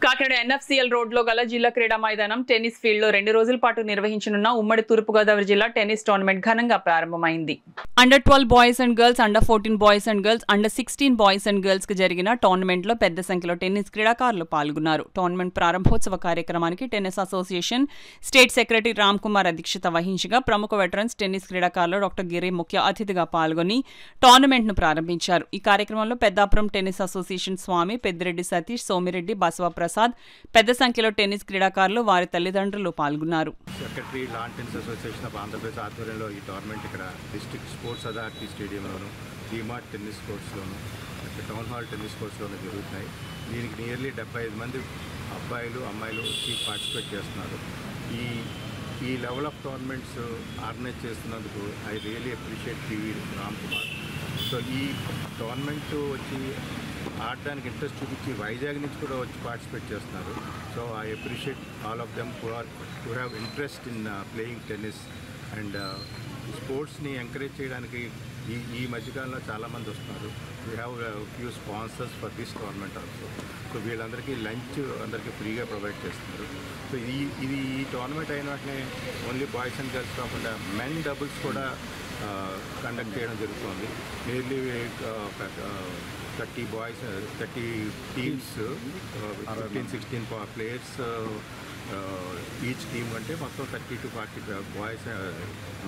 Kakinada NFCL రోడ్లో గల జిల్లా క్రీడా మైదానం టెన్నిస్ ఫీల్డ్లో 2 రోజుల పాటు నిర్వహించనున్న ఉమ్మడి తూర్పుగోదావరి జిల్లా టెన్నిస్ టోర్నమెంట్ ఘనంగా ప్రారంభమైంది. Under 12 boys and girls, under 14 boys and girls, under 16 boys and girls కి జరిగిన టోర్నమెంట్లో పెద్ద సంఖ్యలో టెన్నిస్ క్రీడాకారులు పాల్గొన్నారు. టోర్నమెంట్ ప్రారంభోత్సవ కార్యక్రమానికి tennis association state secretary Ram Kumar అధ్యక్షత వహించగా ప్రముఖ వెటరన్స్ టెన్నిస్ క్రీడాకారులు డాక్టర్ గిరి ముఖ్య అతిథిగా పాల్గొని టోర్నమెంట్ను ప్రారంభించారు. ఈ కార్యక్రమంలో పెద్దాపురం టెన్నిస్ అసోసియేషన్ స్వామి, పెద్దిరెడ్డి సతీష్, సోమిరెడ్డి, బసవ ప్రసాద్, పెద్ద సంఖ్యలో టెన్నిస్ క్రీడాకారులు, వారి తల్లిదండ్రులు పాల్గొన్నారు. Secretary lawn tennis association of Andhra Pradesh ఆధ్వర్యంలో ఈ టోర్నమెంట్ ఇక్కడ డిస్ట్రిక్ట్ స్పోర్ట్స్ అథారిటీ స్టేడియంలోను, డీమార్ట్ టెన్నిస్ కోర్ట్స్లోను, టౌన్ హాల్ టెన్నిస్ కోర్ట్స్లోనూ జరుగుతున్నాయి. దీనికి నియర్లీ 75 మంది అబ్బాయిలు, అమ్మాయిలు వచ్చి పార్టిసిపేట్ చేస్తున్నారు. ఈ లెవెల్ ఆఫ్ టోర్నమెంట్స్ ఆర్గనైజ్ చేస్తున్నందుకు I really appreciate PV Ram Kumar. So ఈ టోర్నమెంట్ వచ్చి ఆడడానికి ఇంట్రెస్ట్ చూపించి వైజాగ్ నుంచి కూడా వచ్చి పార్టిసిపేట్ చేస్తున్నారు. So I appreciate all of them who have interest in playing tennis and స్పోర్ట్స్ని ఎంకరేజ్ చేయడానికి ఈ మధ్యకాలంలో చాలామంది వస్తున్నారు. We have few sponsors for this tournament also. So వీళ్ళందరికీ లంచ్ అందరికీ ఫ్రీగా ప్రొవైడ్ చేస్తున్నారు. సో ఈ టోర్నమెంట్ అయిన వెంటనే ఓన్లీ బాయ్స్ అండ్ గర్ల్స్ కాకుండా మెన్ డబుల్స్ కూడా కండక్ట్ చేయడం జరుగుతుంది. Nearly 30 teams, 15-16 players each team అంటే మొత్తం 30 to 40 బాయ్స్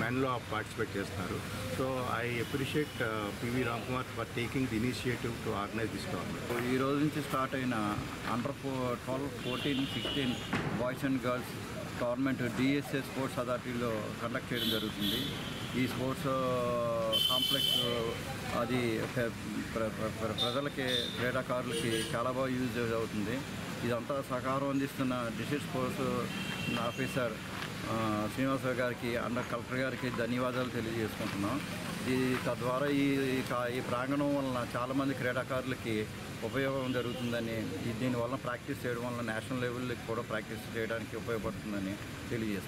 మెన్లో పార్టిసిపేట్ చేస్తున్నారు. So I appreciate PV Ram Kumar for taking the initiative to organize this tournament. ఈ రోజు నుంచి స్టార్ట్ అయిన under 12, 14, 16 boys and girls tournament DSA sports అథారిటీలో కండక్ట్ చేయడం జరుగుతుంది. ఈ స్పోర్ట్స్ కాంప్లెక్స్ అది ప్రజలకి, క్రీడాకారులకి చాలా బాగా యూజ్ అవుతుంది. ఇదంతా సహకారం అందిస్తున్న డిస్ట్రిక్ట్ స్పోర్ట్స్ ఆఫీసర్ శ్రీనివాసరావు గారికి, అండర్ కలెక్టర్ గారికి ధన్యవాదాలు తెలియజేసుకుంటున్నాం. తద్వారా ఈ ప్రాంగణం వలన చాలామంది క్రీడాకారులకి ఉపయోగం జరుగుతుందని, దీనివల్ల ప్రాక్టీస్ చేయడం వల్ల నేషనల్ లెవెల్కి కూడా ప్రాక్టీస్ చేయడానికి ఉపయోగపడుతుందని తెలియజేస్తాం.